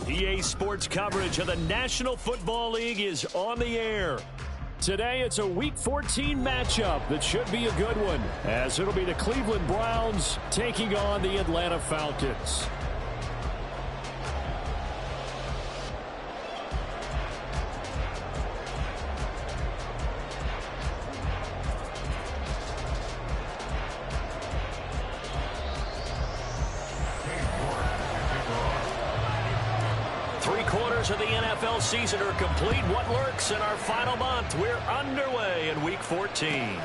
EA Sports coverage of the National Football League is on the air. Today, it's a Week 14 matchup that should be a good one, as it'll be the Cleveland Browns taking on the Atlanta Falcons. Of the NFL season are complete. What lurks in our final month? We're underway in Week 14.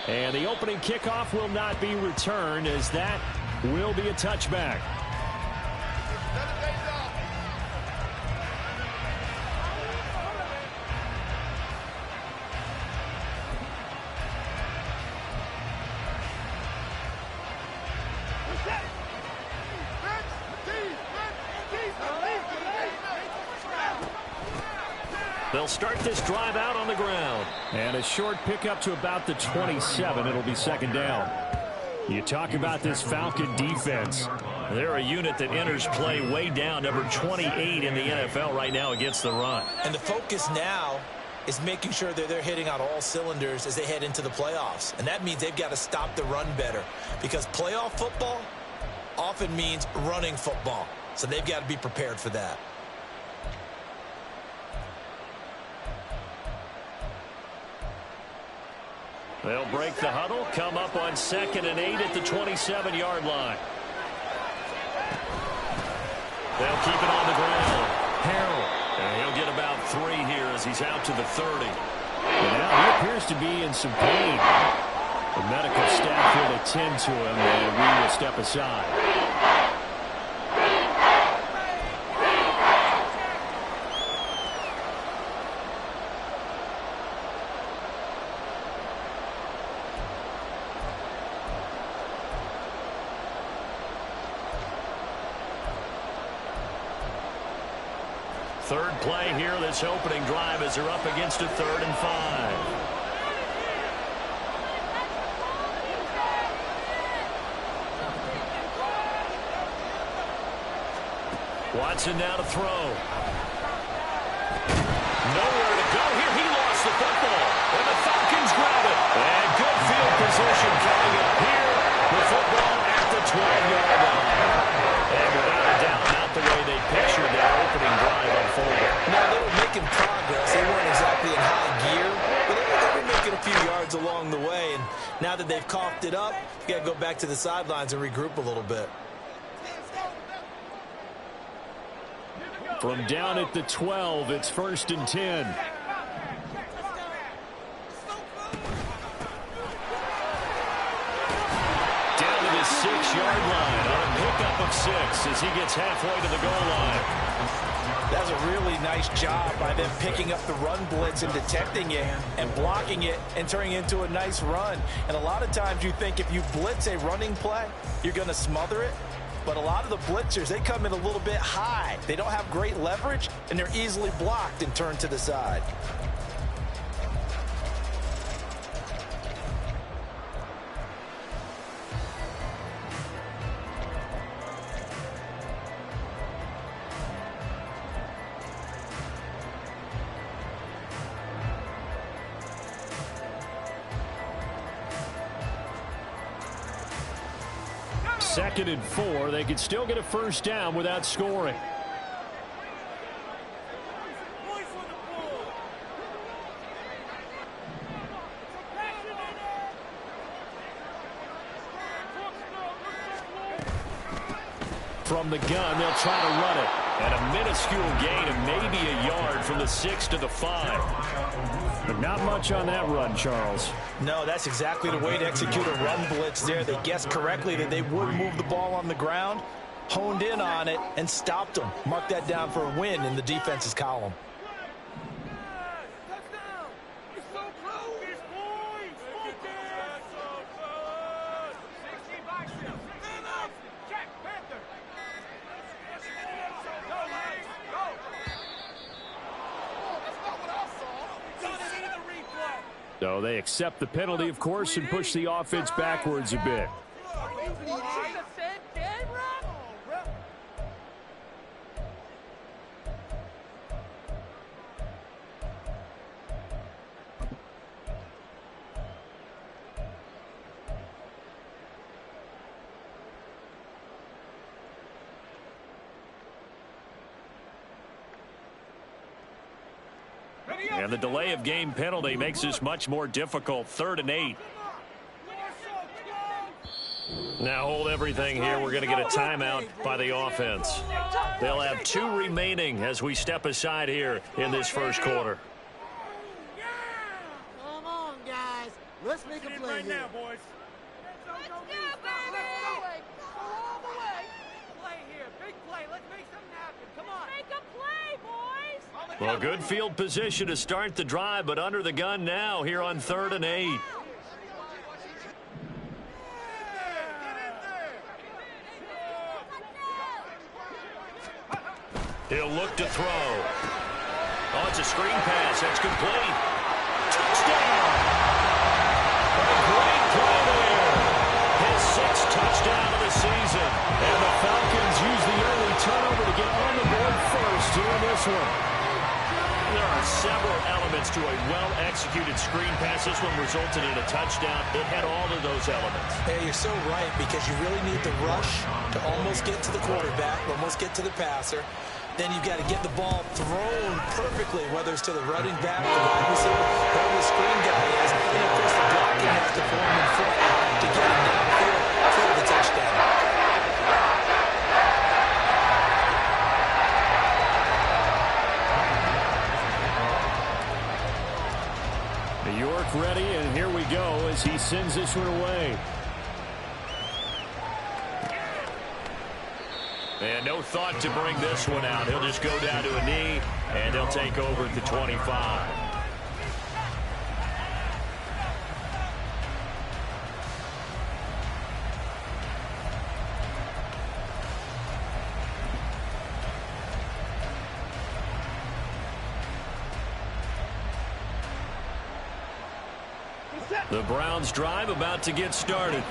And the opening kickoff will not be returned, as that will be a touchback. They'll start this drive out on the ground. And a short pickup to about the 27. It'll be second down. You talk about this Falcon defense. They're a unit that enters play way down, number 28 in the NFL right now against the run. And the focus now is making sure that they're hitting on all cylinders as they head into the playoffs. And that means they've got to stop the run better, because playoff football often means running football. So they've got to be prepared for that. They'll break the huddle, come up on 2nd and 8 at the 27-yard line. They'll keep it on the ground. Harrell. And he'll get about 3 here as he's out to the 30. And now he appears to be in some pain. The medical staff will attend to him, and we will step aside. Third play here, this opening drive, as they're up against a 3rd and 5. Watson now to throw. Nowhere to go here. He lost the football. And the Falcons grab it. And good field position coming up here. The football at the 12-yard line. And without a doubt, not the way they pictured their opening drive unfolded. Now, they were making progress. They weren't exactly in high gear, but they were making a few yards along the way. And now that they've coughed it up, you got to go back to the sidelines and regroup a little bit. From down at the 12, it's 1st and 10. Down to the 6-yard line on a pickup of 6 as he gets halfway to the goal line. That's a really nice job by them picking up the run blitz and detecting it and blocking it and turning it into a nice run. And a lot of times you think if you blitz a running play, you're going to smother it. But a lot of the blitzers, they come in a little bit high. They don't have great leverage, and they're easily blocked and turned to the side. Second and 4. They could still get a first down without scoring. From the gun, they'll try to run it. And a minuscule gain of maybe a yard from the 6 to the 5. But not much on that run, Charles. No, that's exactly the way to execute a run blitz there. They guessed correctly that they would move the ball on the ground, honed in on it, and stopped them. Mark that down for a win in the defense's column. So they accept the penalty, of course, and push the offense backwards a bit. And the delay of game penalty makes this much more difficult. 3rd and 8. Now hold everything here. We're going to get a timeout by the offense. They'll have 2 remaining as we step aside here in this first quarter. Come on, guys. Let's make a play right now, boys. Let's go, baby! Go all the way. Play here. Big play. Let's make something happen. Come on. Make a play, boys. Well, good field position to start the drive, but under the gun now here on 3rd and 8. He'll look to throw. Oh, it's a screen pass. That's complete. Touchdown! A great play there. His 6th touchdown of the season. And the Falcons use the early turnover to get on the board first here in this one. There are several elements to a well-executed screen pass. This one resulted in a touchdown. It had all of those elements. Hey, you're so right, because you really need the rush to almost get to the quarterback, almost get to the passer. Then you've got to get the ball thrown perfectly, whether it's to the running back, the wide receiver, whoever the screen guy is. And, of course, the blocking has to form in front to get him downfield for the touchdown. York ready, and here we go as he sends this one away. And no thought to bring this one out. He'll just go down to a knee, and he'll take over at the 25. The Browns drive about to get started.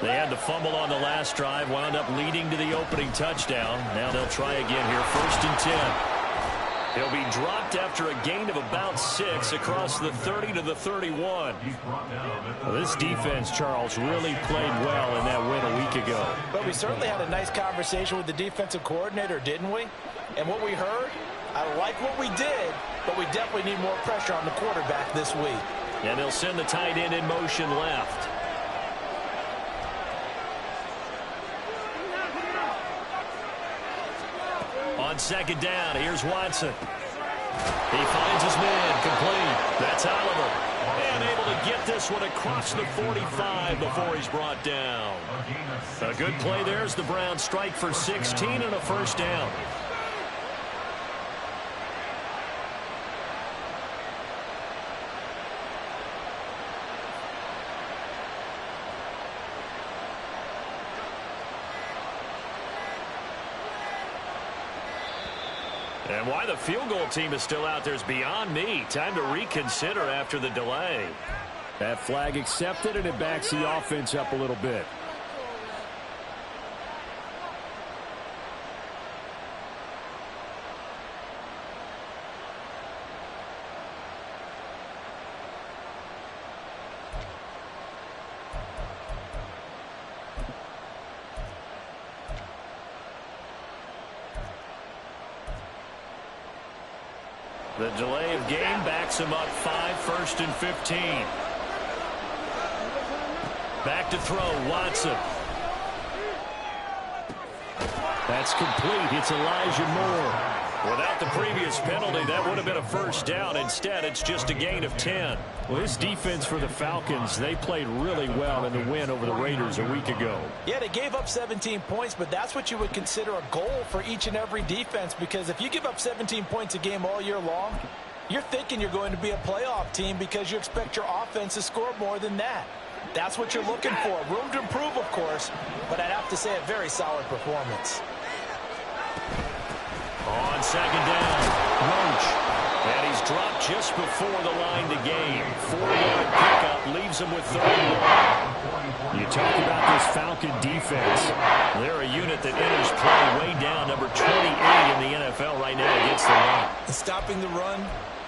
They had the fumble on the last drive, wound up leading to the opening touchdown. Now they'll try again here, 1st and 10. He'll be dropped after a gain of about 6 across the 30 to the 31. Well, this defense, Charles, really played well in that win a week ago. But we certainly had a nice conversation with the defensive coordinator, didn't we? And what we heard, I like what we did, but we definitely need more pressure on the quarterback this week. And they'll send the tight end in motion left. On 2nd down, here's Watson. He finds his man, complete. That's Oliver. And able to get this one across the 45 before he's brought down. A good play there as the Browns strike for 16 and a 1st down. And why the field goal team is still out there is beyond me. Time to reconsider after the delay. That flag accepted, and it backs the offense up a little bit. The delay of game backs him up 5, 1st and 15. Back to throw, Watson. That's complete. It's Elijah Moore. Without the previous penalty, that would have been a 1st down. Instead, it's just a gain of 10. Well, this defense for the Falcons, they played really well in the win over the Raiders a week ago. Yeah, they gave up 17 points, but that's what you would consider a goal for each and every defense, because if you give up 17 points a game all year long, you're thinking you're going to be a playoff team because you expect your offense to score more than that. That's what you're looking for. Room to improve, of course, but I'd have to say a very solid performance. On 2nd down, Roach. And he's dropped just before the line to gain. 4-yard pickup leaves him with 31. You talk about this Falcon defense. They're a unit that enters play way down, number 28 in the NFL right now against the run. Stopping the run,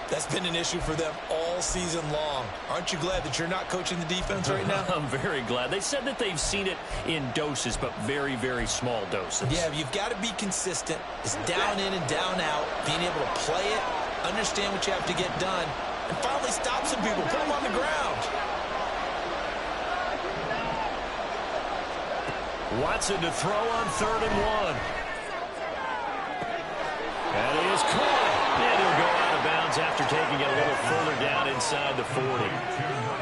that's been an issue for them all season long. Aren't you glad that you're not coaching the defense right now? I'm very glad. They said that they've seen it in doses, but very, very small doses. Yeah, you've got to be consistent. It's down in and down out, being able to play it understand what you have to get done, and finally stop some people, put them on the ground. Watson to throw on 3rd and 1. And he is caught. And he'll go out of bounds after taking it a little further down inside the 40.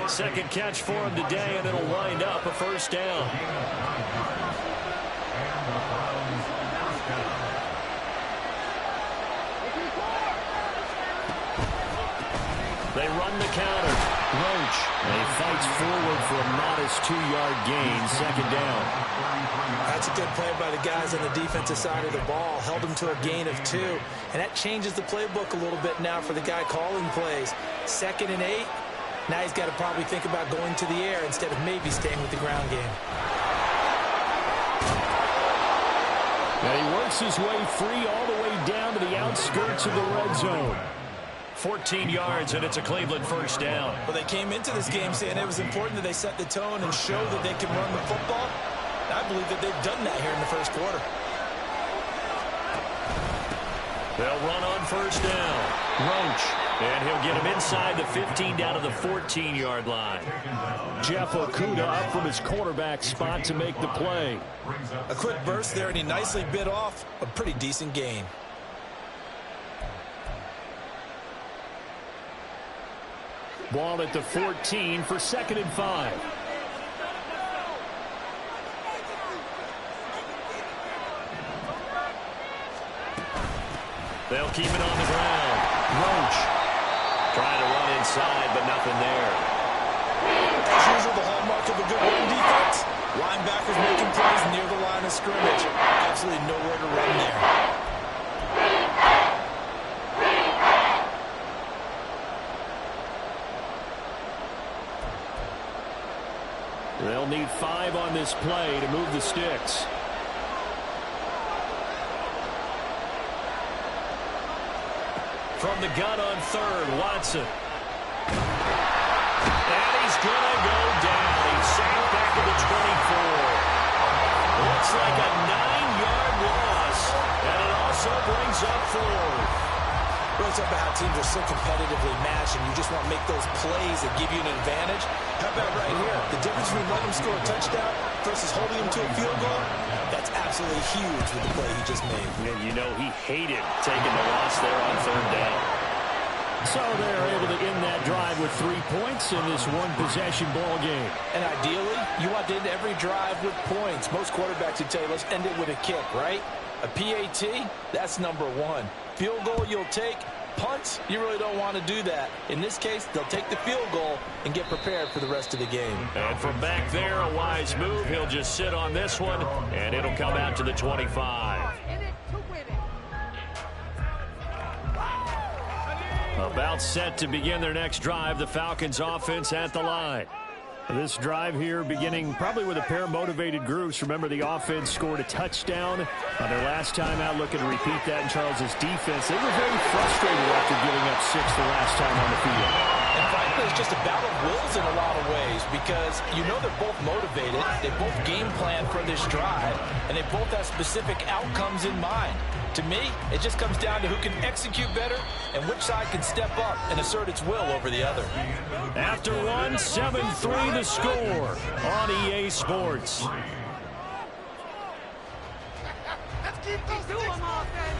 Second catch for him today, and it'll wind up a first down. They run the counter. Roach. And he fights forward for a modest 2-yard gain. Second down. That's a good play by the guys on the defensive side of the ball. Held them to a gain of 2. And that changes the playbook a little bit now for the guy calling plays. 2nd and 8. Now he's got to probably think about going to the air instead of maybe staying with the ground game. And he works his way free all the way down to the outskirts of the red zone. 14 yards, and it's a Cleveland first down. Well, they came into this game saying it was important that they set the tone and show that they can run the football. And I believe that they've done that here in the first quarter. They'll run on first down. Roach. And he'll get him inside the 15 down to the 14-yard line. Jeff Okudah up from his quarterback spot to make the play. A quick burst there, and he nicely bit off a pretty decent gain. Ball at the 14 for 2nd and 5. They'll keep it on the ground. Roach trying to run inside, but nothing there. As usual, the hallmark of a good run defense. Linebackers making plays near the line of scrimmage. Absolutely nowhere to run there. They'll need 5 on this play to move the sticks. From the gun on 3rd, Watson. And he's going to go down. He's sacked back to the 24. Looks like a 9-yard loss. And it also brings up 4. Brings up how teams are so competitively matched, and you just want to make those plays that give you an advantage. How about right here? The difference between letting them score a touchdown versus holding them to a field goal, that's absolutely huge with the play he just made. And you know he hated taking the loss there on 3rd down. So they're able to end that drive with 3 points in this one-possession ball game. And ideally, you want to end every drive with points. Most quarterbacks would tell you, let's end it with a kick, right? A PAT, that's number 1. Field goal you'll take. Punts, you really don't want to do that. In this case, they'll take the field goal and get prepared for the rest of the game. And from back there, a wise move. He'll just sit on this one, and it'll come out to the 25. About set to begin their next drive. The Falcons offense at the line. This drive here beginning probably with a pair of motivated groups. Remember, the offense scored a touchdown on their last time out. Looking to repeat that in Charles's defense. They were very frustrated after giving up 6 the last time on the field. And frankly, it's just a battle of wills in a lot of ways because you know they're both motivated. They both game plan for this drive, and they both have specific outcomes in mind. To me, it just comes down to who can execute better and which side can step up and assert its will over the other. After one, 7-3 the score on EA Sports. Let's keep those sticks moving.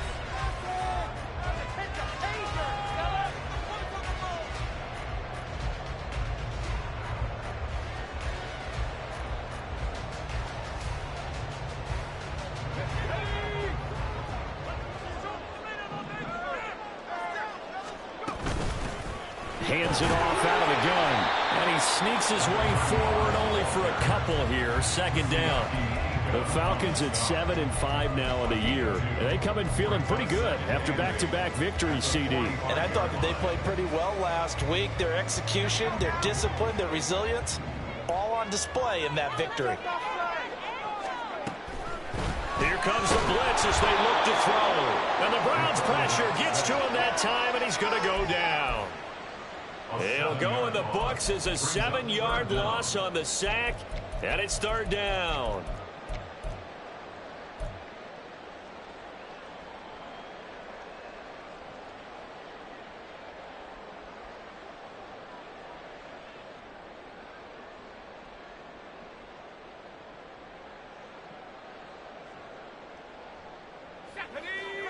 Hands it off out of the gun. And he sneaks his way forward only for a couple here. 2nd down. The Falcons at 7-5 now in the year. And they come in feeling pretty good after back-to-back victories, CD. And I thought that they played pretty well last week. Their execution, their discipline, their resilience, all on display in that victory. Here comes the blitz as they look to throw. And the Browns pressure gets to him that time, and he's going to go down. He'll go in the books as a 7-yard loss on the sack, and it's 3rd down.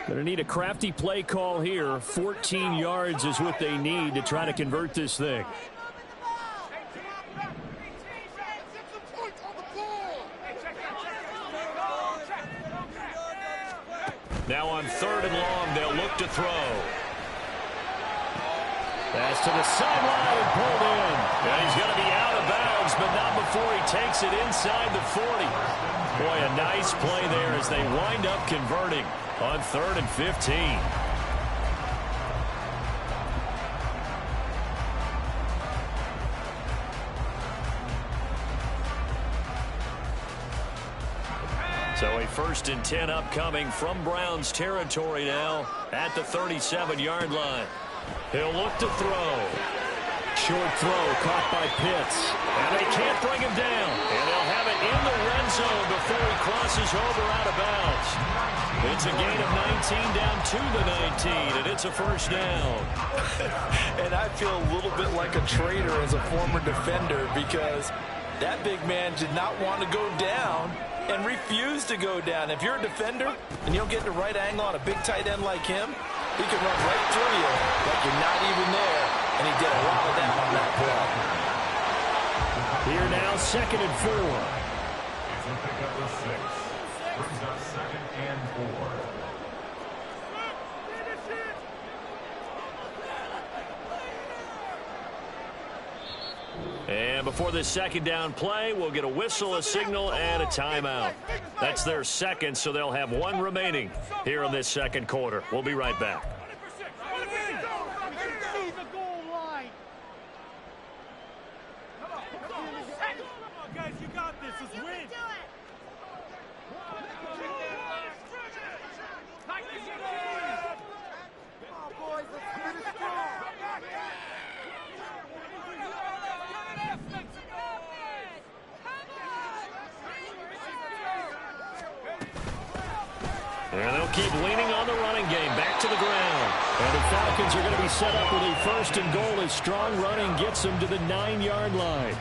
Going to need a crafty play call here. 14 yards is what they need to try to convert this thing. Now on 3rd and long, they'll look to throw. Pass to the sideline and pulled in. And he's going to be out of bounds, but not before he takes it inside the 40. Boy, a nice play there as they wind up converting on 3rd and 15. So a 1st and 10 upcoming from Browns territory now at the 37-yard line. He'll look to throw. Short throw caught by Pitts. And they can't bring him down. And they'll have it in the red zone before he crosses over out of bounds. It's a gain of 19 down to the 19, and it's a 1st down. And I feel a little bit like a traitor as a former defender because that big man did not want to go down and refused to go down. If you're a defender and you don't get the right angle on a big tight end like him, he can run right through you like you're not even there. And he did a lot of that on that play. Here now, 2nd and 4. It's a pickup of 6. Brings up 2nd and 4. And before this 2nd down play, we'll get a whistle, a signal, and a timeout. That's their 2nd, so they'll have 1 remaining here in this 2nd quarter. We'll be right back. Guys, you got this. Let's win. Come on, boys. Let's finish strong. And they'll keep leaning on the running game. Back to the ground. And the Falcons are going to be set up with a 1st and goal as strong running gets them to the 9-yard line.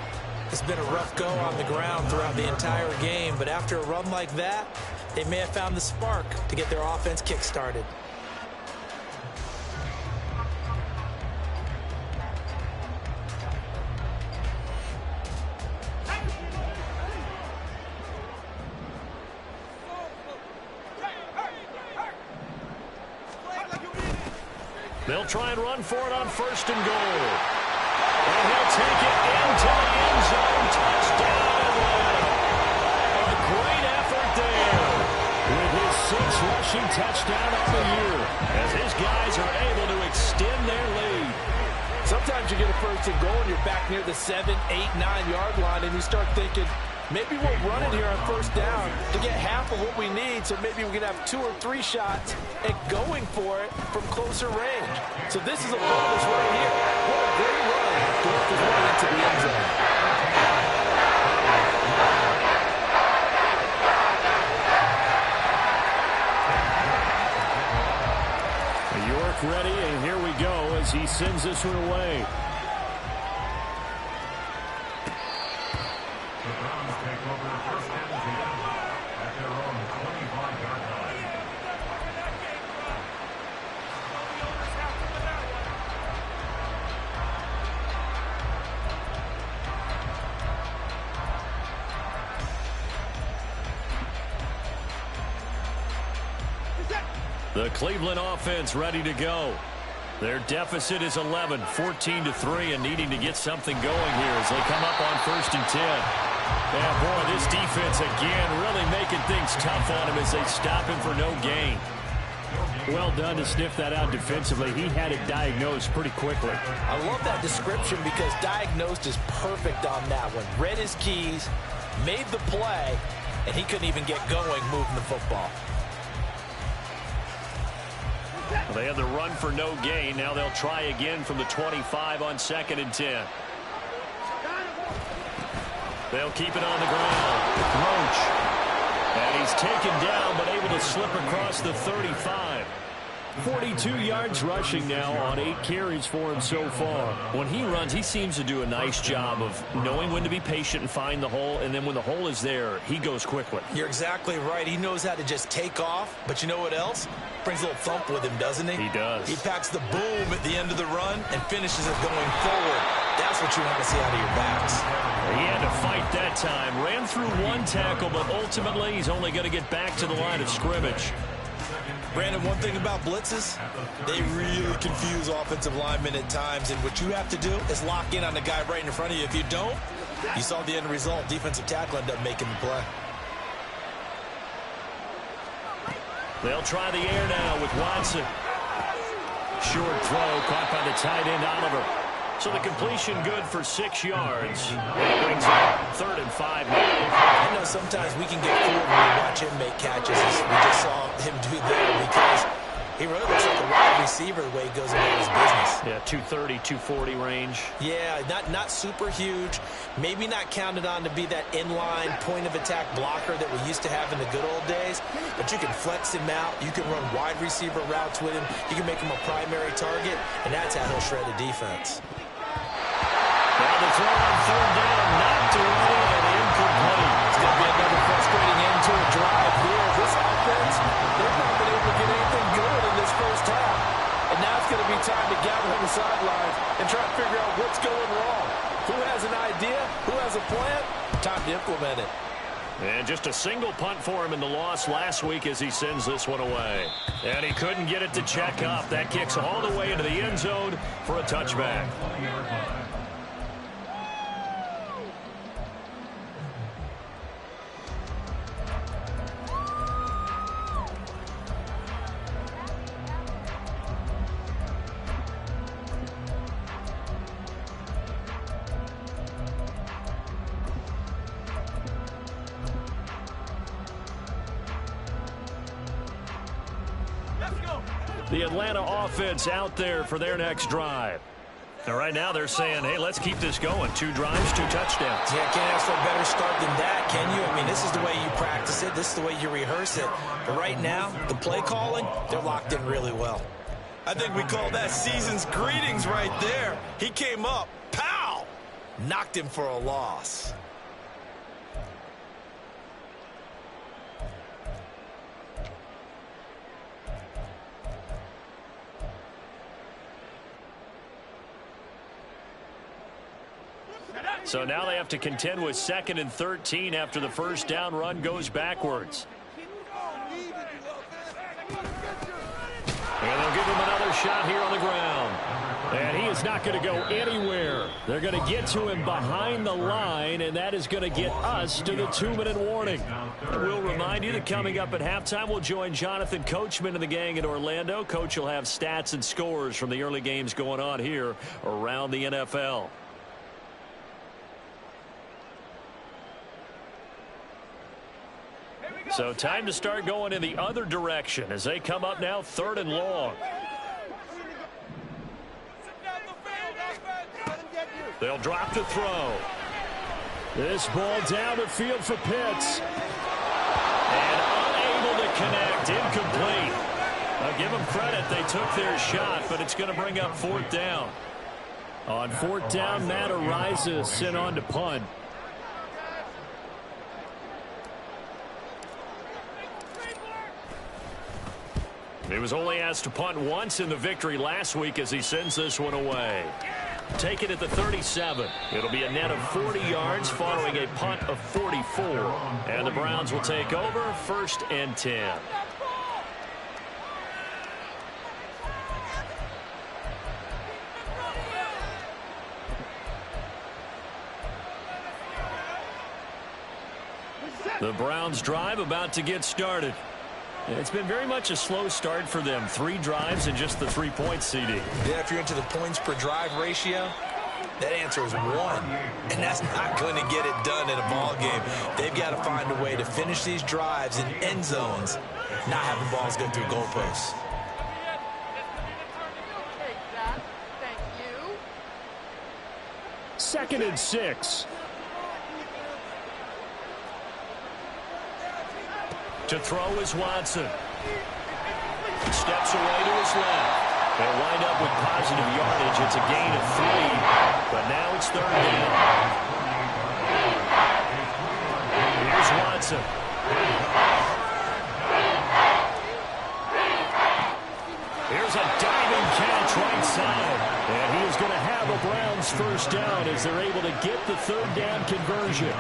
It's been a rough go on the ground throughout the entire game, but after a run like that, they may have found the spark to get their offense kick-started. They'll try and run for it on 1st and goal. And he'll take it into the end zone. Touchdown. A great effort there with his 6th rushing touchdown of the year as his guys are able to extend their lead. Sometimes you get a 1st and goal and you're back near the 7, 8, 9-yard line and you start thinking, maybe we'll run it here on 1st down to get half of what we need, so maybe we can have 2 or 3 shots at going for it from closer range. So this is a bonus right here. What a great run to work his way into the end zone. York ready, and here we go as he sends this one away. The Cleveland offense ready to go. Their deficit is 11, 14-3, and needing to get something going here as they come up on 1st and 10. Yeah, boy, this defense again really making things tough on him as they stop him for no gain. Well done to sniff that out defensively. He had it diagnosed pretty quickly. I love that description because diagnosed is perfect on that one. Read his keys, made the play, and he couldn't even get going moving the football. Well, they had the run for no gain. Now they'll try again from the 25 on 2nd and 10. They'll keep it on the ground. Roach. And he's taken down but able to slip across the 35. 42 yards rushing now on 8 carries for him so far. When he runs, he seems to do a nice job of knowing when to be patient and find the hole, and then when the hole is there, he goes quickly. You're exactly right. He knows how to just take off, but you know what else? Brings a little thump with him, doesn't he? He does. He packs the boom at the end of the run and finishes it going forward. That's what you want to see out of your backs. He had to fight that time. Ran through one tackle, but ultimately he's only going to get back to the line of scrimmage. Brandon, one thing about blitzes, they really confuse offensive linemen at times, and what you have to do is lock in on the guy right in front of you. If you don't, you saw the end result. Defensive tackle ended up making the play. They'll try the air now with Watson. Short throw caught by the tight end Oliver. So the completion good for 6 yards. And it brings up 3rd and 5 now. I know sometimes we can get fooled when we watch him make catches, as we just saw him do there, because he really looks like a wide receiver the way he goes about his business. Yeah, 230, 240 range. Yeah, not super huge. Maybe not counted on to be that inline point-of-attack blocker that we used to have in the good old days, but you can flex him out. You can run wide receiver routes with him. You can make him a primary target, and that's how he'll shred a defense. Now the throw on 3rd down, knocked away and incomplete. It's going to be another frustrating end to a drive here. This offense, they've not been able to get anything good in this first half. And now it's going to be time to gather on the sidelines and try to figure out what's going wrong. Who has an idea? Who has a plan? Time to implement it. And just a single punt for him in the loss last week as he sends this one away. And he couldn't get it to check up. That kicks all the way into the end zone for a touchback. The Atlanta offense out there for their next drive. And right now they're saying, hey, let's keep this going. 2 drives, 2 touchdowns. Yeah, can't ask for a better start than that, can you? I mean, this is the way you practice it. This is the way you rehearse it. But right now, the play calling, they're locked in really well. I think we call that season's greetings right there. He came up, pow! Knocked him for a loss. So now they have to contend with 2nd and 13 after the first down run goes backwards. And they'll give him another shot here on the ground. And he is not going to go anywhere. They're going to get to him behind the line, and that is going to get us to the 2-minute warning. And we'll remind you that coming up at halftime, we'll join Jonathan Coachman and the gang in Orlando. Coach will have stats and scores from the early games going on here around the NFL. So time to start going in the other direction as they come up now 3rd and long. They'll drop to throw. This ball down the field for Pitts. And unable to connect. Incomplete. I'll give them credit. They took their shot, but it's going to bring up 4th down. On 4th down, Matt Ariza sent on to punt. He was only asked to punt once in the victory last week as he sends this one away. Take it at the 37. It'll be a net of 40 yards following a punt of 44. And the Browns will take over 1st and 10. The Browns drive about to get started. It's been very much a slow start for them. 3 drives and just the 3 points, CD. Yeah, if you're into the points per drive ratio, that answer is 1. And that's not going to get it done in a ball game. They've got to find a way to finish these drives in end zones, not having balls go through goalposts. Thank you. 2nd and 6. To throw is Watson. Steps away to his left. They'll wind up with positive yardage. It's a gain of 3, but now it's third down. Here's Watson. Here's a diving catch right side. And he is going to have a Browns first down as they're able to get the third down conversion.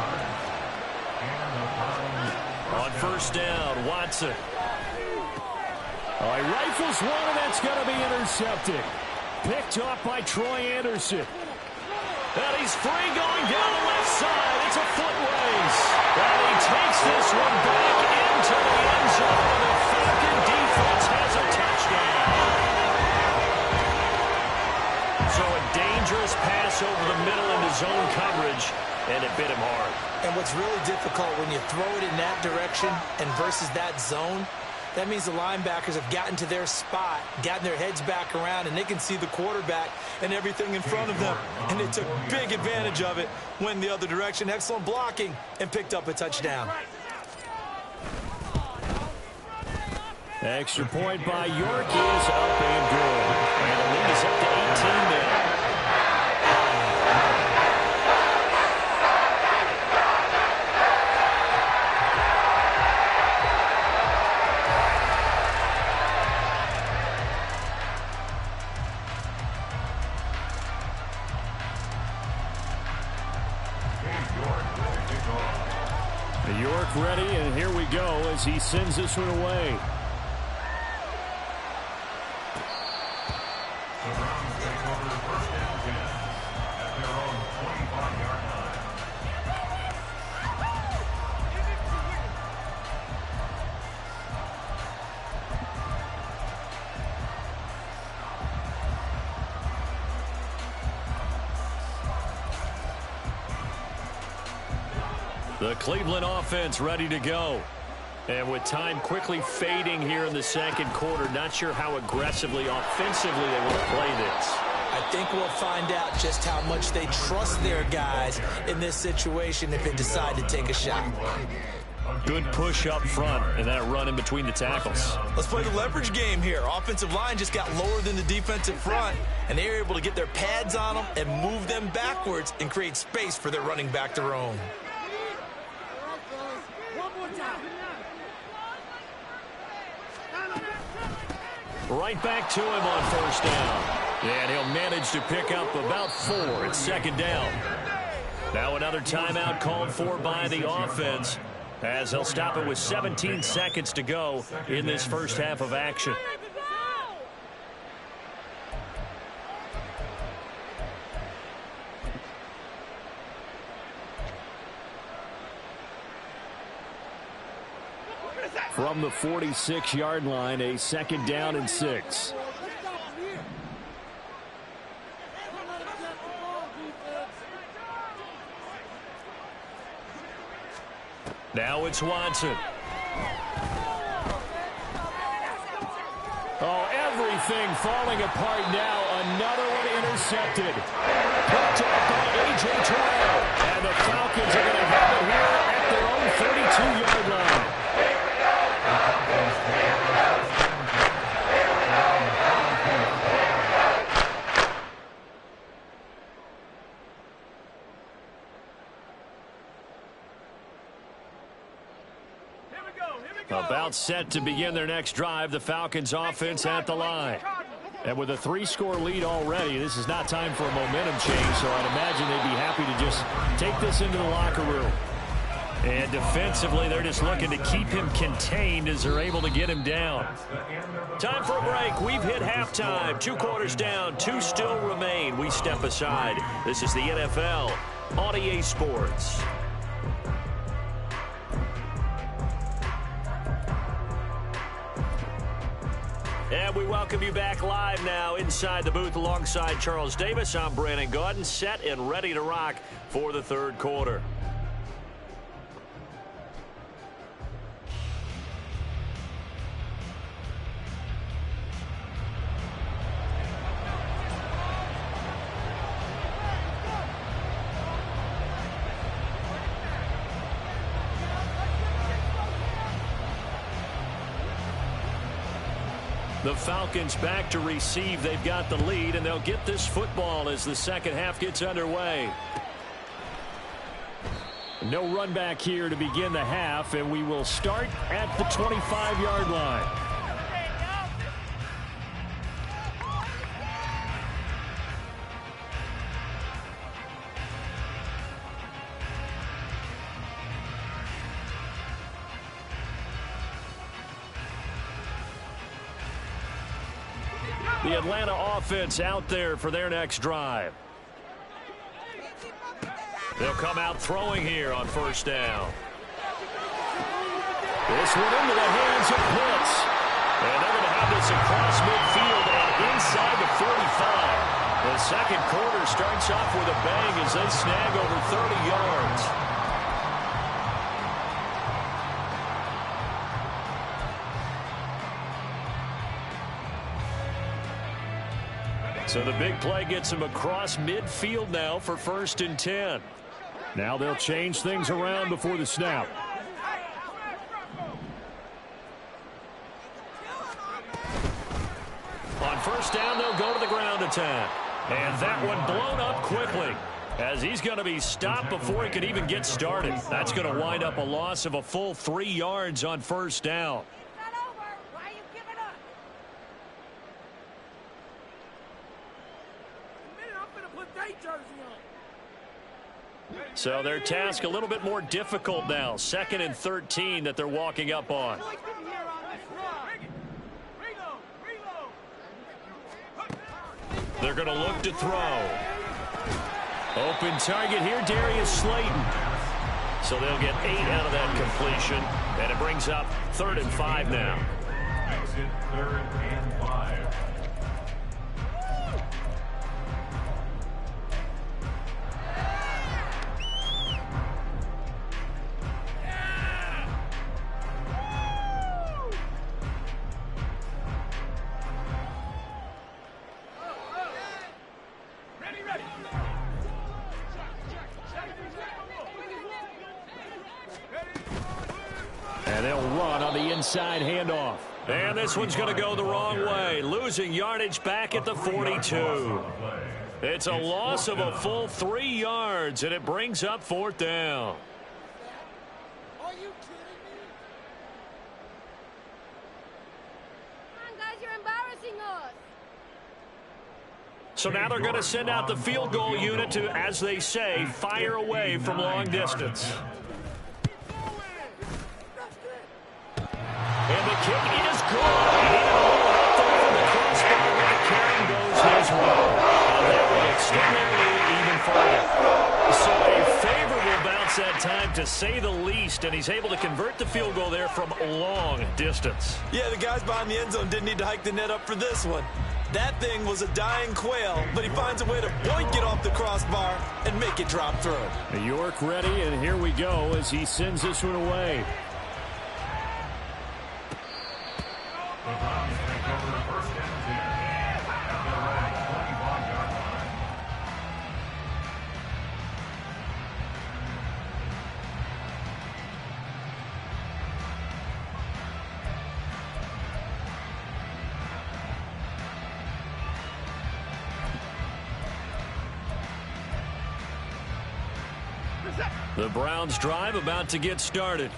On first down, Watson. Oh, he rifles one, and that's going to be intercepted. Picked off by Troy Anderson. And he's free going down the left side. It's a foot race. And he takes this one back into the end zone. The Falcon defense has a touchdown. So a dangerous pass over the middle into zone coverage, and it bit him hard. And what's really difficult when you throw it in that direction and versus that zone, that means the linebackers have gotten to their spot, gotten their heads back around, and they can see the quarterback and everything in front of them. And they took big advantage of it, went the other direction. Excellent blocking, and picked up a touchdown. Extra point by York is up and good. And the lead is up to 18 now. York ready, and here we go as he sends this one away. The Browns take over first and 10 at their own 25-yard line. The Cleveland offense ready to go. And with time quickly fading here in the second quarter, not sure how aggressively, offensively they want to play this. I think we'll find out just how much they trust their guys in this situation if they decide to take a shot. Good push up front and that run in between the tackles. Let's play the leverage game here. Offensive line just got lower than the defensive front, and they were able to get their pads on them and move them backwards and create space for their running back to roam. Right back to him on first down. And he'll manage to pick up about 4. It's second down. Now another timeout called for by the offense as he'll stop it with 17 seconds to go in this first half of action. From the 46-yard line, a second down and 6. Now it's Watson. Oh, everything falling apart now. Another one intercepted. Picked up by A.J. Terrell. And the Falcons are going to have it here at their own 32-yard line. About set to begin their next drive. The Falcons offense at the line. And with a 3-score lead already, this is not time for a momentum change, so I'd imagine they'd be happy to just take this into the locker room. And defensively, they're just looking to keep him contained as they're able to get him down. Time for a break. We've hit halftime. 2 quarters down. 2 still remain. We step aside. This is the NFL on EA Sports. And we welcome you back live now inside the booth alongside Charles Davis. I'm Brandon Gaudin, set and ready to rock for the third quarter. The Falcons back to receive. They've got the lead, and they'll get this football as the second half gets underway. No run back here to begin the half, and we will start at the 25-yard line. The Atlanta offense out there for their next drive. They'll come out throwing here on first down. This one into the hands of Pitts. And they're going to have this across midfield and inside the 45. The second quarter starts off with a bang as they snag over 30 yards. So the big play gets him across midfield now for 1st and 10. Now they'll change things around before the snap. On first down, they'll go to the ground attack. And that one blown up quickly as he's going to be stopped before he could even get started. That's going to wind up a loss of a full 3 yards on first down. So their task a little bit more difficult now. 2nd and 13 that they're walking up on. They're going to look to throw. Open target here, Darius Slayton. So they'll get 8 out of that completion. And it brings up 3rd and 5 now. Exit 3rd and 5. And they'll run on the inside handoff. And this one's going to go the wrong way. Losing yardage back at the 42. It's a loss of a full 3 yards, and it brings up 4th down. Are you kidding me? Come on, guys, you're embarrassing us. So now they're going to send out the field goal unit to, as they say, fire away from long distance. And the kick is good. He had a hole out there from the crossbar where the carry goes his way. And that will extend their lead even further. So a favorable bounce that time, to say the least, and he's able to convert the field goal there from long distance. Yeah, the guys behind the end zone didn't need to hike the net up for this one. That thing was a dying quail, but he finds a way to boink it off the crossbar and make it drop through. York ready, and here we go as he sends this one away. The Browns take over 1st and 10 at their own 25-yard line. The Browns drive about to get started.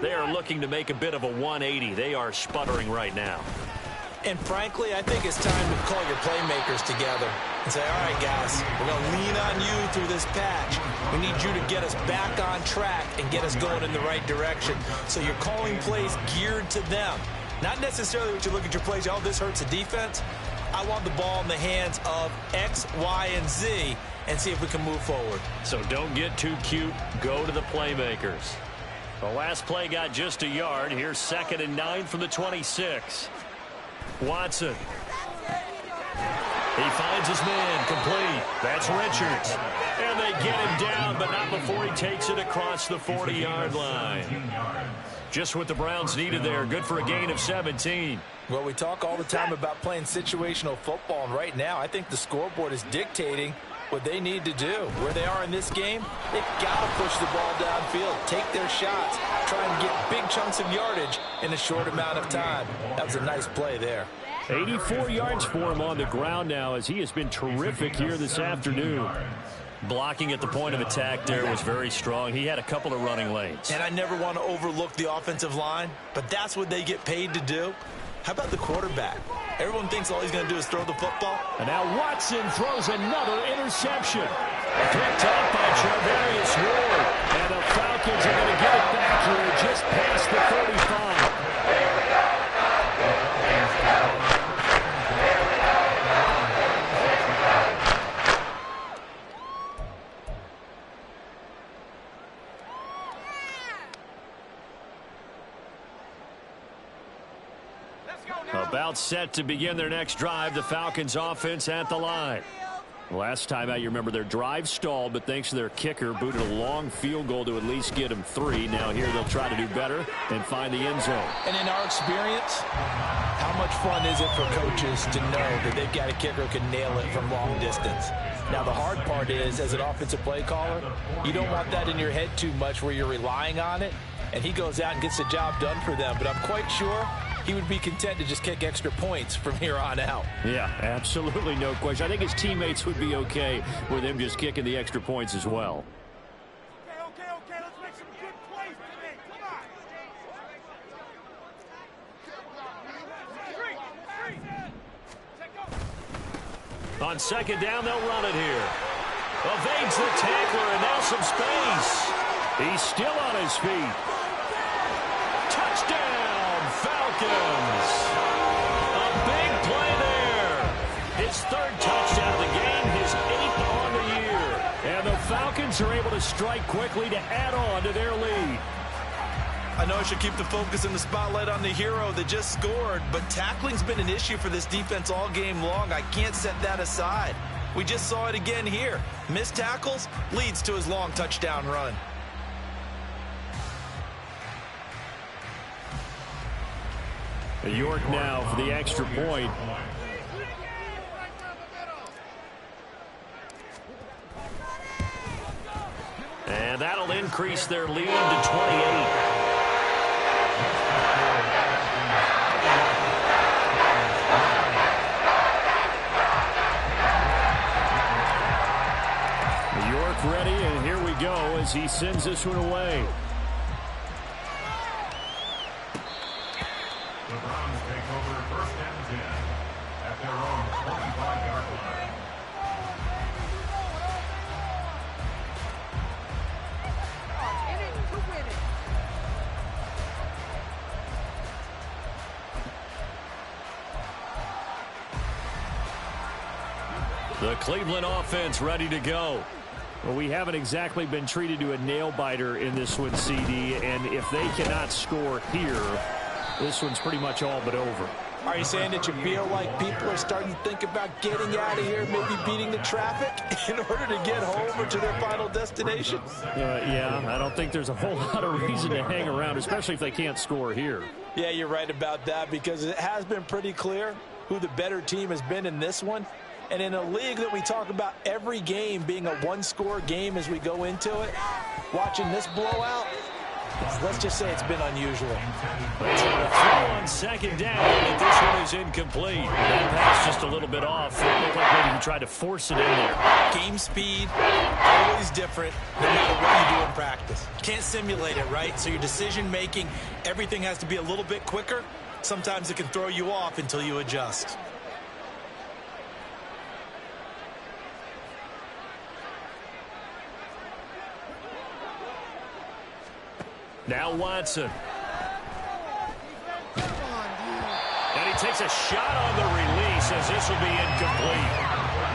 They are looking to make a bit of a 180. They are sputtering right now. And frankly, I think it's time to call your playmakers together and say, all right, guys, we're going to lean on you through this patch. We need you to get us back on track and get us going in the right direction. So you're calling plays geared to them. Not necessarily what you look at your plays, oh, this hurts the defense. I want the ball in the hands of X, Y, and Z and see if we can move forward. So don't get too cute. Go to the playmakers. The last play got just a yard. Here's 2nd and 9 from the 26. Watson. He finds his man complete. That's Richards. And they get him down, but not before he takes it across the 40-yard line. Just what the Browns needed there. Good for a gain of 17. Well, we talk all the time about playing situational football, and right now I think the scoreboard is dictating what they need to do. Where they are in this game, they've got to push the ball downfield, take their shots, try and get big chunks of yardage in a short amount of time. That was a nice play there. 84 yards for him on the ground now, as he has been terrific here this afternoon. Blocking at the point of attack there was very strong. He had a couple of running lanes. And I never want to overlook the offensive line, but that's what they get paid to do. How about the quarterback? Everyone thinks all he's going to do is throw the football. And now Watson throws another interception. Picked up by Charvarius Ward. And the Falcons are going to get it back here just past the 35. About set to begin their next drive. The Falcons offense at the line. Last time out, you remember their drive stalled, but thanks to their kicker, booted a long field goal to at least get them 3. Now here they'll try to do better and find the end zone. And in our experience, how much fun is it for coaches to know that they've got a kicker who can nail it from long distance? Now the hard part is, as an offensive play caller, you don't want that in your head too much where you're relying on it, and he goes out and gets the job done for them. But I'm quite sure he would be content to just kick extra points from here on out. Yeah, absolutely no question. I think his teammates would be okay with him just kicking the extra points as well. Okay. Let's make some good plays today. Come on. On second down, they'll run it here. Evades the tackler, and now some space. He's still on his feet. Touchdown, Falcons. A big play there. His 3rd touchdown of the game, his 8th on the year. And the Falcons are able to strike quickly to add on to their lead. I know I should keep the focus and the spotlight on the hero that just scored, but tackling's been an issue for this defense all game long. I can't set that aside. We just saw it again here. Missed tackles leads to his long touchdown run. York now for the extra point. And that'll increase their lead to 28. York ready, and here we go as he sends this one away. The Browns take over 1st and 10 at their own 25-yard line. The Cleveland offense ready to go. Well, we haven't exactly been treated to a nail-biter in this one, CD, and if they cannot score here, this one's pretty much all but over. Are you saying that you feel like people are starting to think about getting out of here, maybe beating the traffic in order to get home or to their final destination? Yeah, I don't think there's a whole lot of reason to hang around, especially if they can't score here. Yeah, you're right about that, because it has been pretty clear who the better team has been in this one. And in a league that we talk about every game being a one-score game as we go into it, watching this blowout, let's just say it's been unusual. Let's have a throw on second down, but this one is incomplete. That pass just a little bit off. It looked like maybe he tried to force it in there. Game speed, always different, no matter what you do in practice. Can't simulate it, right? So your decision-making, everything has to be a little bit quicker. Sometimes it can throw you off until you adjust. Now Watson. And he takes a shot on the release as this will be incomplete.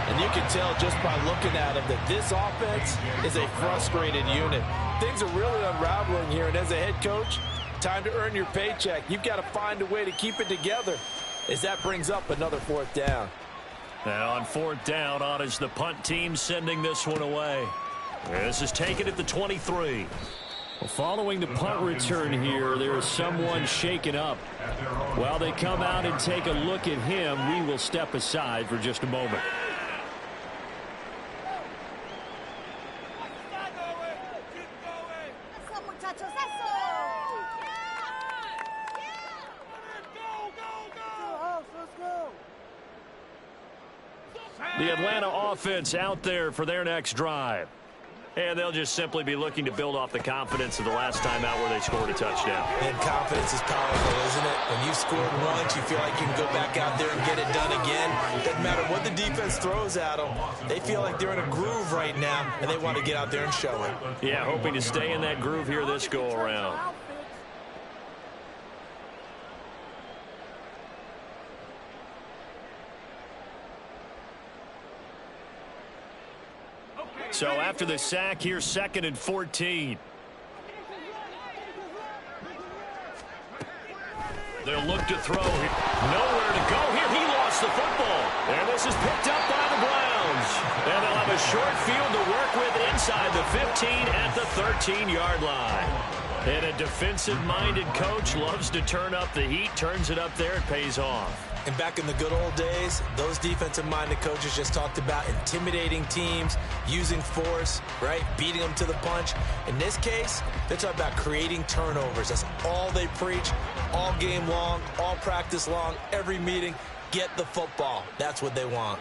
And you can tell just by looking at him that this offense is a frustrated unit. Things are really unraveling here, and as a head coach, time to earn your paycheck. You've got to find a way to keep it together as that brings up another 4th down. Now on 4th down, on is the punt team sending this one away. This is taken at the 23. Well, following the punt return here, there is someone shaken up. While they come out and take a look at him, we will step aside for just a moment. Let's go. The Atlanta offense out there for their next drive. And they'll just simply be looking to build off the confidence of the last time out where they scored a touchdown. And confidence is powerful, isn't it? When you've scored once, you feel like you can go back out there and get it done again. Doesn't matter what the defense throws at them. They feel like they're in a groove right now, and they want to get out there and show it. Yeah, hoping to stay in that groove here this go-around. So after the sack, here's 2nd and 14. They'll look to throw. Nowhere to go here. He lost the football. And this is picked up by the Browns. And they'll have a short field to work with inside the 15 at the 13-yard line. And a defensive-minded coach loves to turn up the heat, turns it up there, it pays off. And back in the good old days, those defensive-minded coaches just talked about intimidating teams, using force, right, beating them to the punch. In this case, they're talking about creating turnovers. That's all they preach, all game long, all practice long, every meeting. Get the football. That's what they want.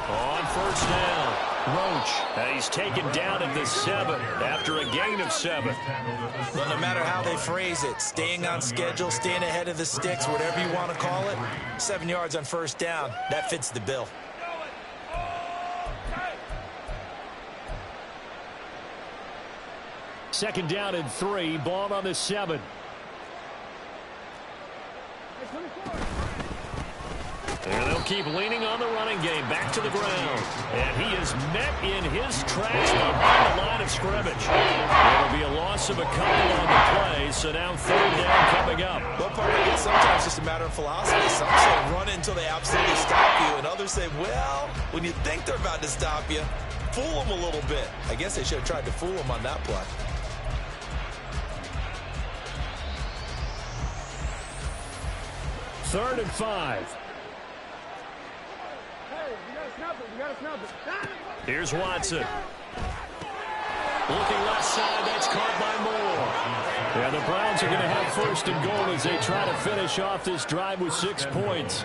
On first down, Roach. He's taken down at the 7 after a gain of 7. But no matter how they phrase it, staying on schedule, staying ahead of the sticks, whatever you want to call it, 7 yards on first down, that fits the bill. Second down and 3, ball on the 7. And they'll keep leaning on the running game. Back to the ground. And he is met in his tracks behind the line of scrimmage. It'll be a loss of a couple on the play. So now 3rd down coming up. Well, part of it is sometimes just a matter of philosophy. Some say run until they absolutely stop you. And others say, well, when you think they're about to stop you, fool them a little bit. I guess they should have tried to fool them on that play. Third and 5. Here's Watson. Looking left side, that's caught by Moore. Yeah, the Browns are going to have 1st and goal as they try to finish off this drive with 6 points.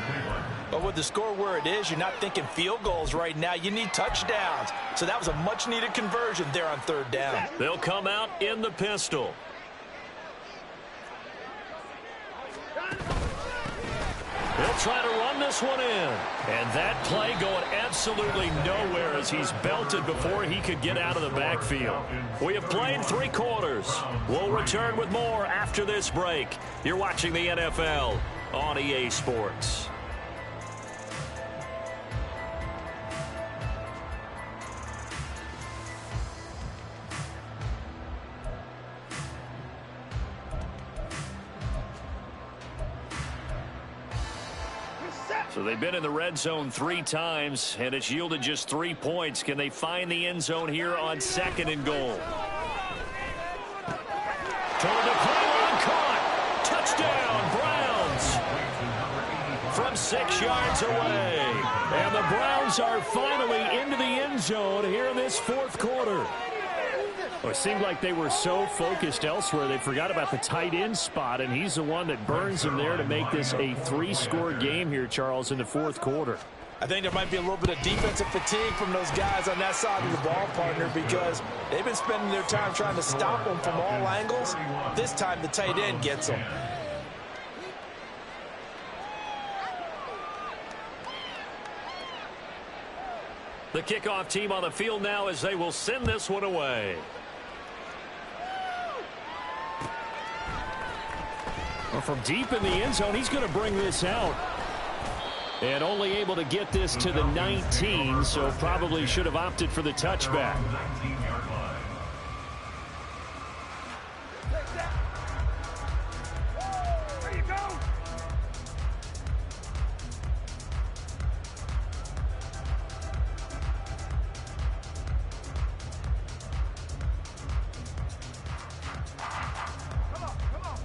But with the score where it is, you're not thinking field goals right now. You need touchdowns. So that was a much-needed conversion there on 3rd down. They'll come out in the pistol. He'll try to run this one in. And that play going absolutely nowhere as he's belted before he could get out of the backfield. We have played 3 quarters. We'll return with more after this break. You're watching the NFL on EA Sports. So they've been in the red zone 3 times, and it's yielded just 3 points. Can they find the end zone here on 2nd and goal? Toward the pylon, caught. Touchdown, Browns. From 6 yards away. And the Browns are finally into the end zone here in this 4th quarter. Well, it seemed like they were so focused elsewhere they forgot about the tight end spot, and he's the one that burns them there to make this a 3-score game here, Charles, in the 4th quarter. I think there might be a little bit of defensive fatigue from those guys on that side of the ball, partner, because they've been spending their time trying to stop them from all angles. This time the tight end gets them. The kickoff team on the field now as they will send this one away. Well, from deep in the end zone, he's going to bring this out. And only able to get this to the 19, so probably should have opted for the touchback.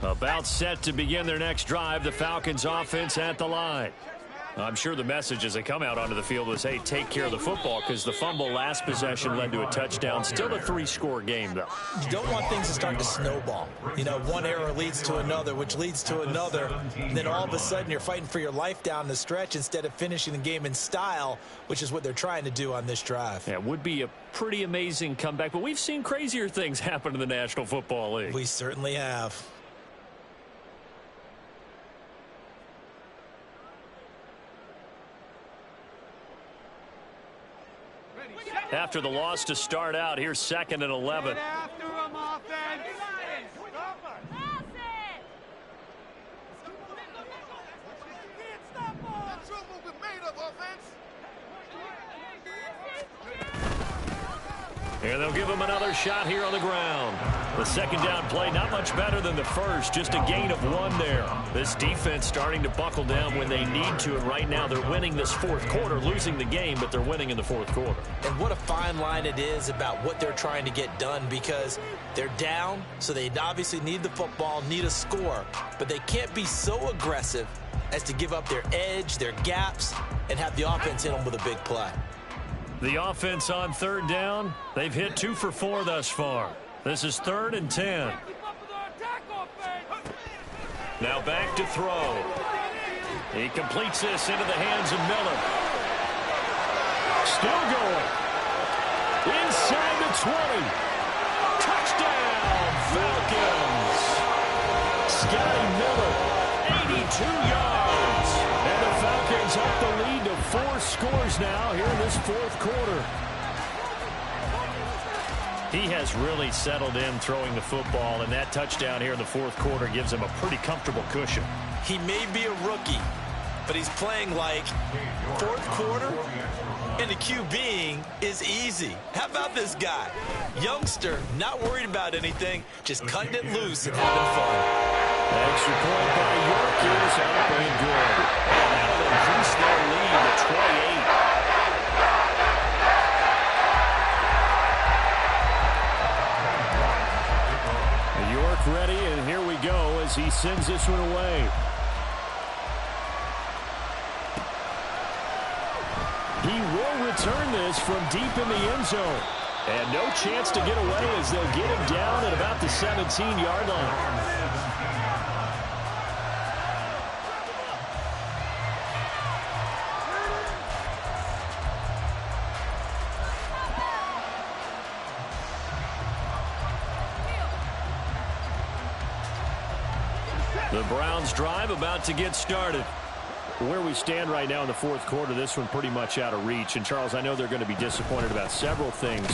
About set to begin their next drive, the Falcons offense at the line. I'm sure the message as they come out onto the field was, hey, take care of the football, because the fumble last possession led to a touchdown. Still a 3-score game, though. You don't want things to start to snowball. You know, one error leads to another, which leads to another. And then all of a sudden you're fighting for your life down the stretch instead of finishing the game in style, which is what they're trying to do on this drive. Yeah, it would be a pretty amazing comeback, but we've seen crazier things happen in the National Football League. We certainly have. After the loss to start out, here's 2nd and 11. After him, offense. And they'll give him another shot here on the ground. The second down play, not much better than the first, just a gain of 1 there. This defense starting to buckle down when they need to, and right now they're winning this fourth quarter, losing the game, but they're winning in the fourth quarter. And what a fine line it is about what they're trying to get done, because they're down, so they obviously need the football, need a score, but they can't be so aggressive as to give up their edge, their gaps, and have the offense hit them with a big play. The offense on 3rd down, they've hit 2 for 4 thus far. This is 3rd and 10. Now back to throw. He completes this into the hands of Miller. Still going. Inside the 20. Touchdown, Falcons. Scotty Miller, 82 yards. And the Falcons up the lead to 4 scores now here in this fourth quarter. He has really settled in throwing the football, and that touchdown here in the fourth quarter gives him a pretty comfortable cushion. He may be a rookie, but he's playing like fourth quarter, and the QBing is easy. How about this guy? Youngster, not worried about anything, just cutting it loose and having fun. Extra point by York is up and good. And that'll increase their lead to 28. York ready, and here we go as he sends this one away. He will return this from deep in the end zone. And no chance to get away as they'll get him down at about the 17-yard line. The Browns drive about to get started. Where we stand right now in the fourth quarter, this one pretty much out of reach. And, Charles, I know they're going to be disappointed about several things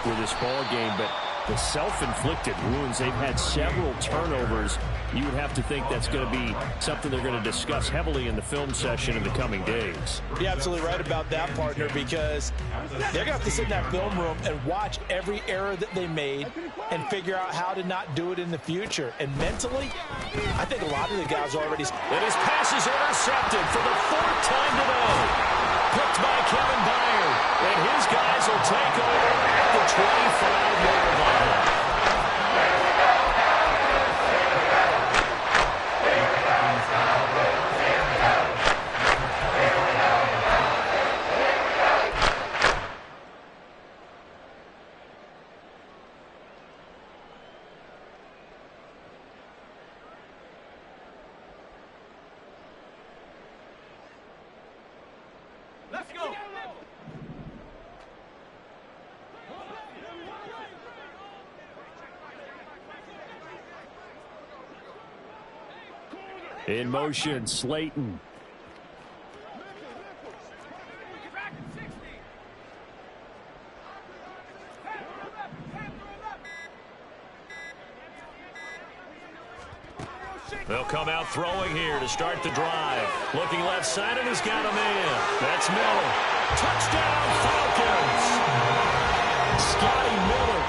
with this ball game, but the self-inflicted wounds, they've had several turnovers. You would have to think that's going to be something they're going to discuss heavily in the film session in the coming days. You're absolutely right about that, partner, because they're going to have to sit in that film room and watch every error that they made and figure out how to not do it in the future. And mentally, I think a lot of the guys already... And his pass is intercepted for the 4th time today. Picked by Kevin Byard. And his guys will take over at the 25-yard line. Let's go. In motion, Slayton. They'll come out throwing here to start the drive. Looking left side, and he's got a man. That's Miller. Touchdown, Falcons! Scotty Miller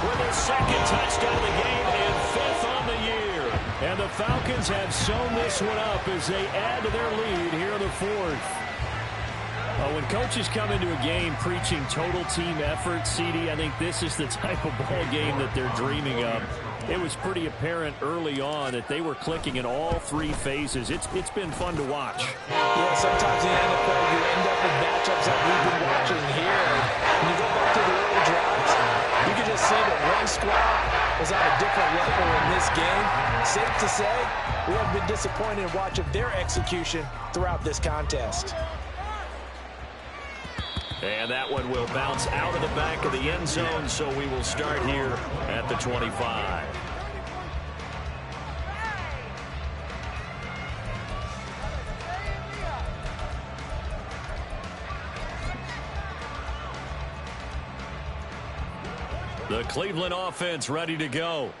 with his 2nd touchdown of the game and 5th on the year. And the Falcons have sewn this one up as they add to their lead here in the 4th. When coaches come into a game preaching total team effort, CD, I think this is the type of ball game that they're dreaming of. It was pretty apparent early on that they were clicking in all three phases. It's been fun to watch. Yeah, sometimes in the NFL you end up with matchups that we've been watching here. When you go back to the early drives, you can just see that one squad was on a different level in this game. Safe to say, we have been disappointed in watching their execution throughout this contest. And that one will bounce out of the back of the end zone, so we will start here at the 25. The Cleveland offense ready to go.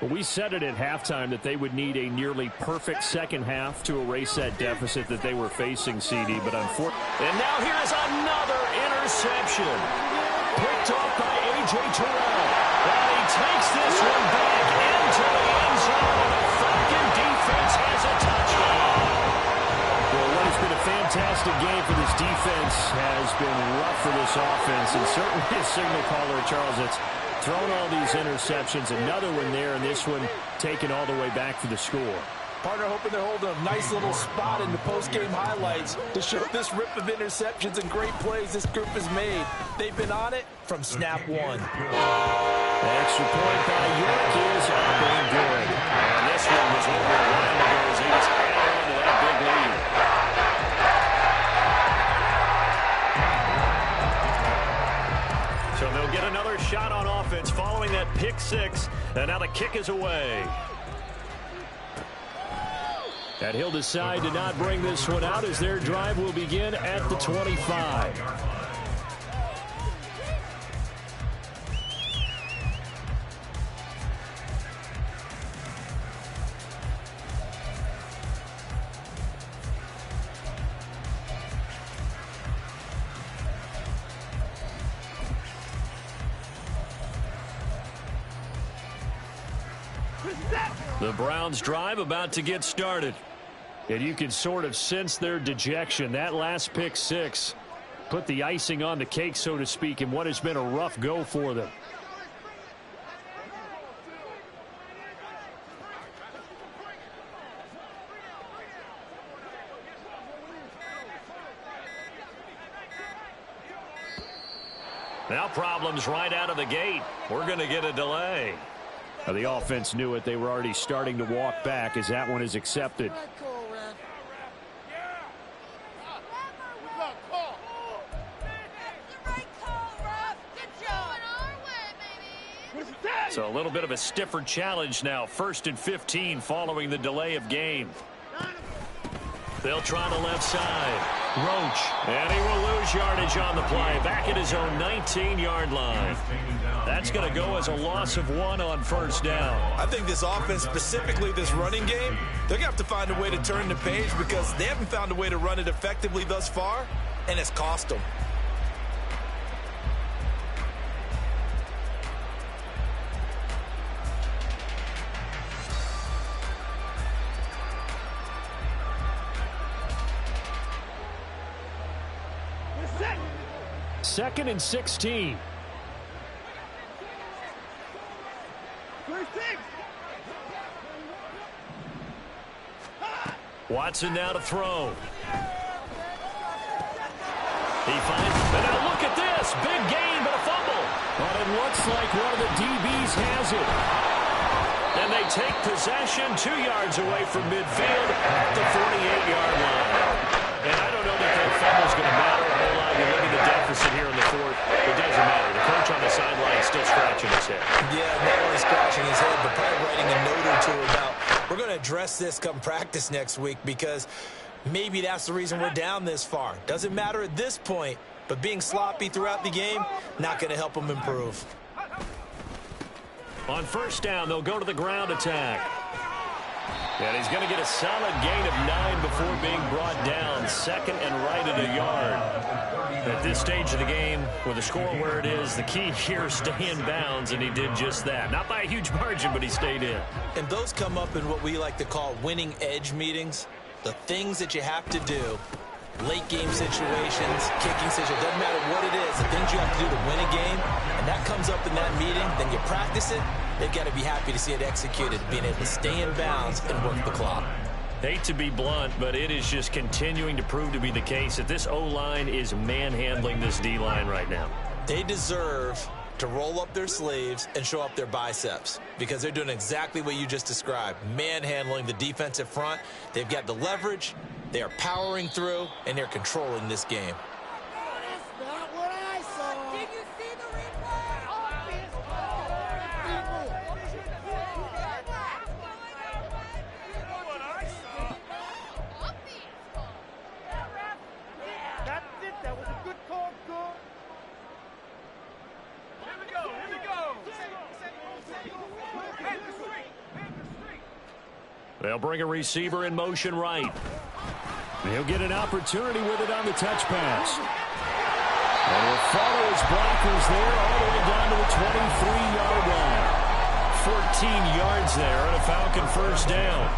Well, we said it at halftime that they would need a nearly perfect second half to erase that deficit that they were facing, CD. But unfortunately, and now here's another interception. Picked off by A.J. Terrell. And he takes this one back into the end zone. The Falcon defense has a touchdown. Well, what has been a fantastic game for this defense has been rough for this offense. And certainly a signal caller, Charles, it's thrown all these interceptions. Another one there, and this one taken all the way back for the score. Partner hoping they're holding a nice little spot in the post-game highlights to show this rip of interceptions and great plays this group has made. They've been on it from snap one. The extra point by York is up and good. And this one was over a while ago as he just added on to that big lead. So they'll get another shot on offense following that pick six. And now the kick is away. And he'll decide to not bring this one out as their drive will begin at the 25. The Browns' drive about to get started. And you can sort of sense their dejection. That last pick six put the icing on the cake, so to speak, in what has been a rough go for them. Now problems right out of the gate. We're going to get a delay. Now the offense knew it. They were already starting to walk back as that one is accepted. So a little bit of a stiffer challenge now. 1st and 15 following the delay of game. They'll try the left side. Roach. And he will lose yardage on the play. Back at his own 19-yard line. That's going to go as a loss of 1 on first down. I think this offense, specifically this running game, they're going to have to find a way to turn the page because they haven't found a way to run it effectively thus far, and it's cost them. Second and 16. Watson now to throw. He finds, and now look at this. Big gain, but a fumble. But it looks like one of the DBs has it. And they take possession 2 yards away from midfield at the 48-yard line. And I don't know that that fumble's going to matter a whole lot. You look at the deficit here in the fourth. It doesn't matter. The coach on the sideline is still scratching his head. Yeah, not only scratching his head, but probably writing a note or two about, we're going to address this come practice next week because maybe that's the reason we're down this far. Doesn't matter at this point, but being sloppy throughout the game, not going to help them improve. On first down, they'll go to the ground attack. And he's going to get a solid gain of 9 before being brought down. 2nd and right at a yard. At this stage of the game, with the score where it is, the key here is stay in bounds, and he did just that. Not by a huge margin, but he stayed in. And those come up in what we like to call winning edge meetings. The things that you have to do, late game situations, kicking situations, doesn't matter what it is, the things you have to do to win a game, and that comes up in that meeting, then you practice it, they've got to be happy to see it executed, being able to stay in bounds and work the clock. Hate to be blunt, but it is just continuing to prove to be the case that this O-line is manhandling this D-line right now. They deserve to roll up their sleeves and show up their biceps because they're doing exactly what you just described, manhandling the defensive front. They've got the leverage, they are powering through, and they're controlling this game. That's not what I saw. Did you see the replay? Obvious That's it. That was a good call, good. Here we go. Here we go. They'll bring a receiver in motion right. He'll get an opportunity with it on the touch pass. And he'll follow his blockers there all the way down to the 23-yard line. 14 yards there and a Falcon first down.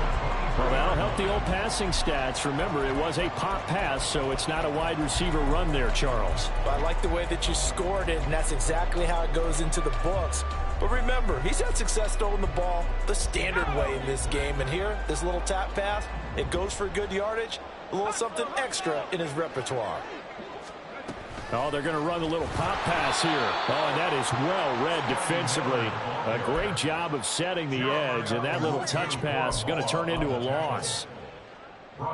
Well, that'll help the old passing stats. Remember, it was a pop pass, so it's not a wide receiver run there, Charles. I like the way that you scored it, and that's exactly how it goes into the books. But remember, he's had success throwing the ball the standard way in this game. And here, this little tap pass, it goes for good yardage, a little something extra in his repertoire. Oh, they're going to run a little pop pass here. Oh, and that is well read defensively. A great job of setting the edge, and that little touch pass is going to turn into a loss.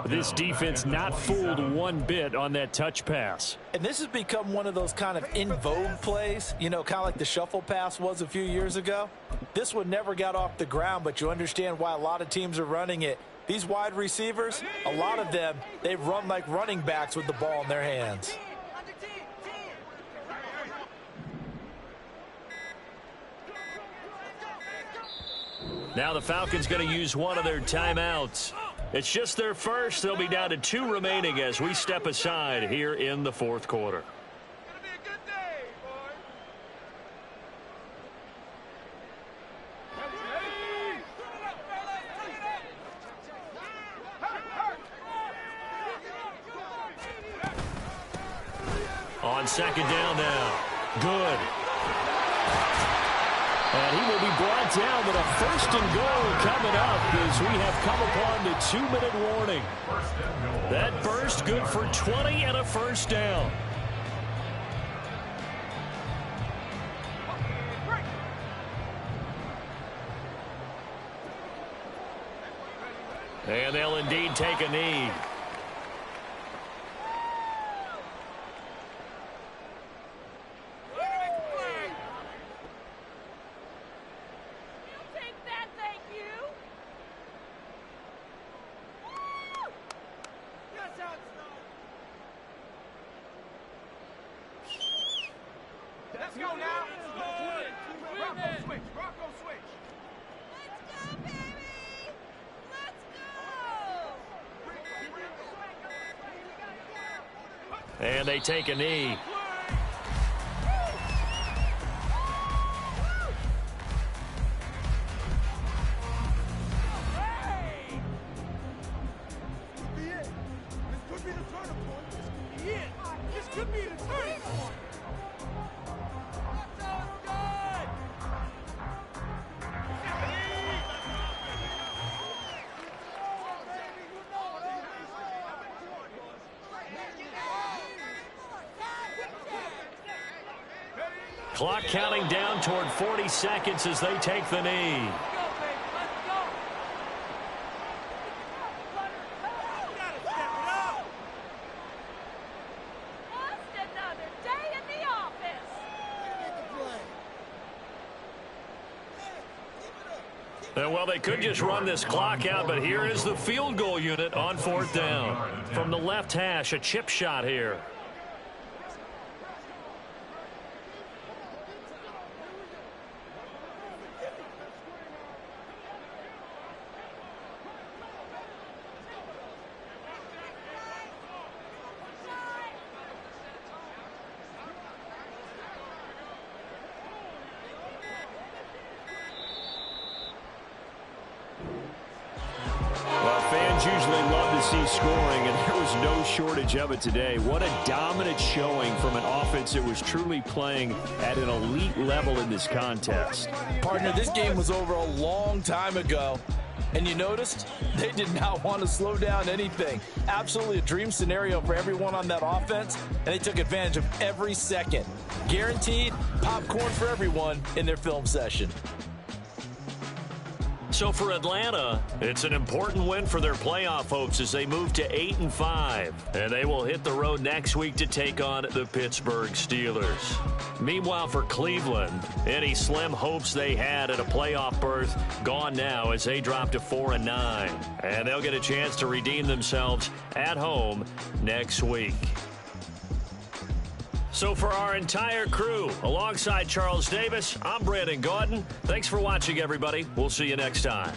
This defense not fooled one bit on that touch pass. And this has become one of those kind of in vogue plays, you know, kind of like the shuffle pass was a few years ago. This one never got off the ground, but you understand why a lot of teams are running it. These wide receivers, a lot of them, they run like running backs with the ball in their hands. Now the Falcons going to use one of their timeouts. It's just their first. They'll be down to 2 remaining as we step aside here in the fourth quarter. On second down now. Good. And he will be brought down with a first and goal coming up as we have come upon the 2-minute warning. That burst good for 20 and a first down. And they'll indeed take a knee. Let's go now. Rocco switch. Rocco switch. Let's go, baby. Let's go. And they take a knee. Clock counting down toward 40 seconds as they take the knee. Well, they could just run this clock out, but here is the field goal unit on fourth down. From the left hash, a chip shot here. Usually love to see scoring, and there was no shortage of it today. What a dominant showing from an offense that was truly playing at an elite level in this contest. Partner, this game was over a long time ago. And you noticed they did not want to slow down anything. Absolutely a dream scenario for everyone on that offense, and they took advantage of every second. Guaranteed popcorn for everyone in their film session. So for Atlanta, it's an important win for their playoff hopes as they move to 8-5. And they will hit the road next week to take on the Pittsburgh Steelers. Meanwhile, for Cleveland, any slim hopes they had at a playoff berth gone now as they drop to 4-9. And they'll get a chance to redeem themselves at home next week. So for our entire crew, alongside Charles Davis, I'm Brandon Gaudin. Thanks for watching, everybody. We'll see you next time.